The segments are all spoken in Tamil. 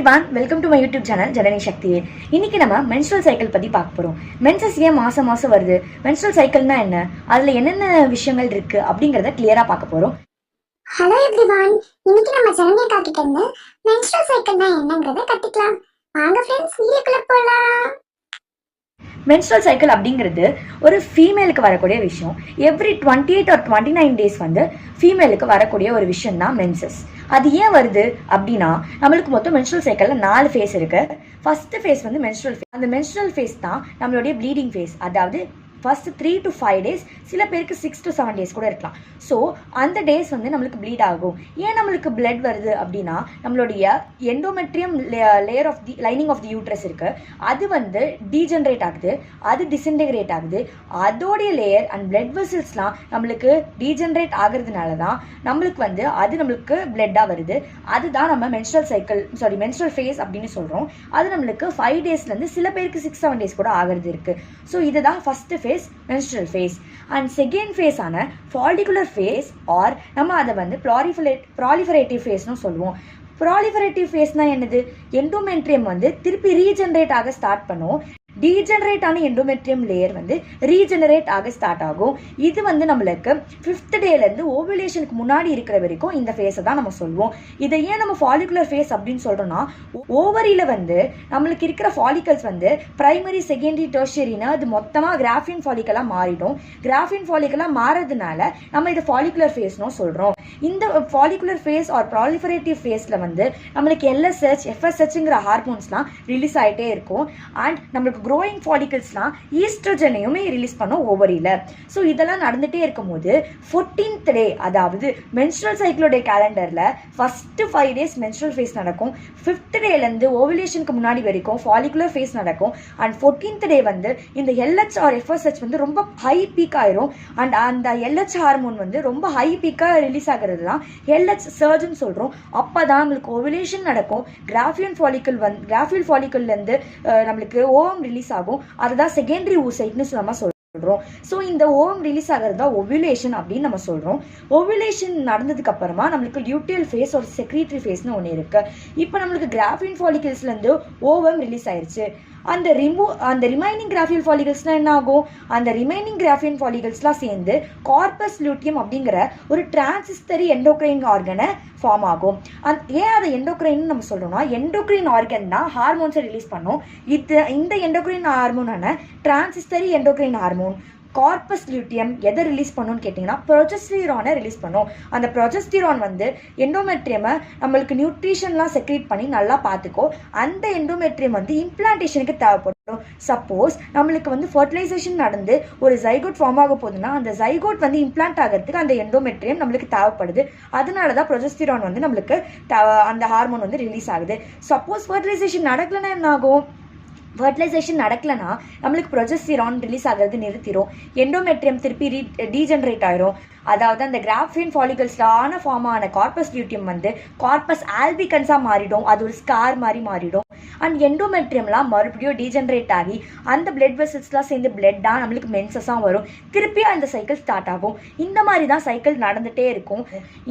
Everyone, welcome to my YouTube channel Janani Sakthi. இன்னைக்கு நம்ம மென்ஸ்ட்ரல் சைக்கிள் பத்தி பார்க்க போறோம். மென்சஸ் ஏன் மாசம் மாசம் வருது, மென்ஸ்ட்ரல் சைக்கிள்னா என்ன, அதுல என்னென்ன விஷயங்கள் இருக்கு அப்படிங்கறத கிளியரா பார்க்க போறோம். ஹலோ எவ்ரிவான், இன்னைக்கு நம்ம ஜனனி அக்கா கிட்ட இருந்து மென்ஸ்ட்ரல் சைக்கிள்னா என்னங்கறத கத்துக்கலாம். வாங்க ஃப்ரெண்ட்ஸ், வீடியோக்குள்ள போலாம். மென்ஸ்ட்ரல் சைக்கிள் அப்படிங்கிறது ஒரு ஃபீமேலுக்கு வரக்கூடிய விஷயம். எவ்ரி 28 or 29 டேஸ் வந்து ஃபீமேலுக்கு வரக்கூடிய ஒரு விஷயம் தான் மென்சஸ். அது ஏன் வருது அப்படின்னா, நம்மளுக்கு மொத்தம் மென்ஸ்ட்ரல் சைக்கிள்ல 4 ஃபேஸ் இருக்கு. ஃபர்ஸ்ட் ஃபேஸ் வந்து மென்ஸ்ட்ரல் ஃபேஸ். அந்த மென்ஸ்ட்ரல் ஃபேஸ் தான் நம்மளுடைய ப்ளீடிங் ஃபேஸ். அதாவது ஃபர்ஸ்ட் 3 to 5 days, சில பேருக்கு 6 to 7 days கூட இருக்கலாம். ஸோ அந்த டேஸ் வந்து நம்மளுக்கு ப்ளீட் ஆகும். ஏன் நம்மளுக்கு பிளட் வருது அப்படின்னா, நம்மளுடைய endometrium layer of the lining of the uterus இருக்கு, அது வந்து டீஜென்ரேட் ஆகுது, அது டிஸ்இன்டெகிரேட் ஆகுது. அதோடைய லேயர் அண்ட் பிளட் வெசல்ஸ்லாம் நம்மளுக்கு டீஜென்ரேட் ஆகுறதுனால தான் நம்மளுக்கு வந்து அது நம்மளுக்கு பிளட்டாக வருது. அதுதான் நம்ம மென்ஸ்ட்ரல் ஃபேஸ் அப்படின்னு சொல்கிறோம். அது நம்மளுக்கு 5 daysலேருந்து சில பேருக்கு 6-7 days கூட ஆகிறது இருக்கு. ஸோ இதுதான் first face, menstrual phase. and second phase ஆன follicular phase or நம்ம அதை வந்து proliferative phase னு சொல்லுவோம். proliferative phase னா என்னது? எண்டோமெட்ரியம் வந்து திருப்பி ரீஜெனரேட் ஆக ஸ்டார்ட் பண்ணும். டீஜெனரேட் ஆன எண்டோமெட்ரியம் லேயர் வந்து ரீஜெனரேட் ஆக ஸ்டார்ட் ஆகும். இது வந்து நம்மளுக்கு 5th டேலேருந்து ஓவுலேஷனுக்கு முன்னாடி இருக்கிற வரைக்கும் இந்த ஃபேஸை தான் நம்ம சொல்லுவோம். இதை ஏன் நம்ம ஃபாலிகுலர் ஃபேஸ் அப்படின்னு சொல்கிறோம்னா, ஓவரியில் வந்து நம்மளுக்கு இருக்கிற ஃபாலிகல்ஸ் வந்து பிரைமரி, செகண்டரி, டெர்ஷியரின்னு அது மொத்தமாக கிராஃபின் ஃபாலிக்கலாக மாறிடும். கிராஃபின் ஃபாலிக்கலாக மாறதுனால நம்ம இதை ஃபாலிகுலர் ஃபேஸ்னும் சொல்கிறோம். இந்த ஃபாலிகுலர் ஃபேஸ் ஆர் ப்ராலிஃபரேட்டிவ் ஃபேஸில் வந்து நம்மளுக்கு LSH, FSHங்கிற ஹார்மோன்ஸ்லாம் ரிலீஸ் ஆகிட்டே இருக்கும். அண்ட் நம்மளுக்கு க்ரோயிங் ஃபாலிகல்ஸ்லாம் ஈஸ்ட்ரோஜனையுமே ரிலீஸ் பண்ணும் ஓவரியில். ஸோ இதெல்லாம் நடந்துகிட்டே இருக்கும்போது 14th டே, அதாவது மென்ஸ்ட்ரல் சைக்கிளோடைய கேலண்டரில் ஃபஸ்ட்டு 5 days மென்ஸ்ட்ரல் ஃபேஸ் நடக்கும். 5th டேலேருந்து ஓவுலேஷனுக்கு முன்னாடி வரைக்கும் ஃபாலிகுலர் ஃபேஸ் நடக்கும். அண்ட் 14th டே வந்து இந்த LH ஆர் FSH வந்து ரொம்ப ஹை பீக் ஆயிரும். அண்ட் அந்த LH ஹார்மோன் வந்து ரொம்ப ஹை பீக்காக ரிலீஸ் ஆகிறது தான் LH சர்ஜ்னு சொல்கிறோம். அப்போ தான் நம்மளுக்கு ஓவுலேஷன் நடக்கும். கிராஃபியல் ஃபாலிக்கல்லேருந்து நம்மளுக்கு ஓவம் ரிலீஸ் ஆகும். அதுதான் செகண்டரி oocyteனு நம்ம சொல்றோம். ஸோ இந்த ஓவம் ரிலீஸ் ஆகிறது தான் ஓவுலேஷன் அப்படின்னு நம்ம சொல்கிறோம். ஓவுலேஷன் நடந்ததுக்கு அப்புறமா நம்மளுக்கு லியூட்டியல் ஃபேஸ் ஒரு செக்ரீட்டரி ஃபேஸ்னு ஒன்று இருக்கு. இப்போ நம்மளுக்கு கிராஃபின் ஃபாலிகல்ஸ்லேருந்து ஓவம் ரிலீஸ் ஆயிடுச்சு. அந்த ரிமைனிங் கிராஃபியல் ஃபாலிகல்ஸ்லாம் என்ன ஆகும்? அந்த ரிமைனிங் கிராஃபியன் ஃபாலிகல்ஸ்லாம் சேர்ந்து கார்பஸ் லியூட்டியம் அப்படிங்கிற ஒரு டிரான்சிஸ்டரி எண்டோக்ரைன் ஆர்கனை ஃபார்ம் ஆகும். ஏன் அதை எண்டோக்ரைன் நம்ம சொல்கிறோம்னா, எண்டோக்ரைன் ஆர்கன் தான் ஹார்மோன்ஸை ரிலீஸ் பண்ணும். இந்த எண்டோக்ரைன் ஹார்மோனான transitory endocrine hormone corpus luteum எதை ரிலீஸ் பண்ணுன்னு கேட்டிங்கன்னா, ப்ரொஜெஸ்டிரானை ரிலீஸ் பண்ணும். அந்த ப்ரொஜெஸ்டிரான் வந்து எண்டோமெட்ரியமை நம்மளுக்கு நியூட்ரிஷன்லாம் செக்ரேட் பண்ணி நல்லா பார்த்துக்கோ. அந்த எண்டோமெட்ரியம் வந்து இம்ப்ளான்டேஷனுக்கு தேவைப்படும். சப்போஸ் நம்மளுக்கு வந்து ஃபர்டிலைசேஷன் நடந்து ஒரு ஜைகோட் ஃபார்ம் ஆக போகுதுன்னா, அந்த ஜைகோட் வந்து இம்ப்ளான்ட் ஆகிறதுக்கு அந்த எண்டோமெட்ரியம் நம்மளுக்கு தேவைப்படுது. அதனால தான் ப்ரொஜெஸ்டிரான் வந்து நம்மளுக்கு அந்த ஹார்மோன் வந்து ரிலீஸ் ஆகுது. சப்போஸ் ஃபர்டிலைசேஷன் நடக்கலைன்னா என்ன ஆகும்? ஃபர்டிலைசேஷன் நடக்கலைன்னா நம்மளுக்கு ப்ரொஜெஸ்டிரான் ரிலீஸ் ஆகிறது நிறுத்திடும். எண்டோமெட்ரியம் திருப்பி டீஜெனரேட் ஆயிரும். அதாவது அந்த கிராஃபின் ஃபாலிகல்ஸ்லான ஃபார்ம் ஆன கார்பஸ் லியூட்டியம் வந்து கார்பஸ் ஆல்பிகன்ஸாக மாறிடும். அது ஒரு ஸ்கார் மாதிரி மாறிடும். அண்ட் எண்டோமெட்ரியம்லாம் மறுபடியும் டீஜெனரேட் ஆகி அந்த பிளட் வெசல்ஸ்லாம் சேர்ந்து பிளட்டாக நம்மளுக்கு மென்சஸாக வரும். திருப்பி அந்த சைக்கிள் ஸ்டார்ட் ஆகும். இந்த மாதிரி தான் சைக்கிள் நடந்துகிட்டே இருக்கும்.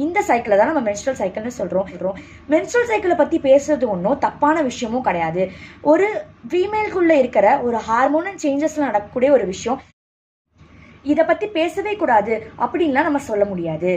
இந்த சைக்கிளை தான் நம்ம மென்ஸ்ட்ரல் சைக்கிள்னு சொல்கிறோம். மென்ஸ்ட்ரல் சைக்கிளை பற்றி பேசுறது ஒன்றும் தப்பான விஷயமும் கிடையாது. ஒரு ஃபீமேலுக்குள்ளே இருக்கிற ஒரு ஹார்மோனல் சேஞ்சஸ்ல நடக்கக்கூடிய ஒரு விஷயம். இதை பற்றி பேசவே கூடாது அப்படின்லாம் நம்ம சொல்ல முடியாது.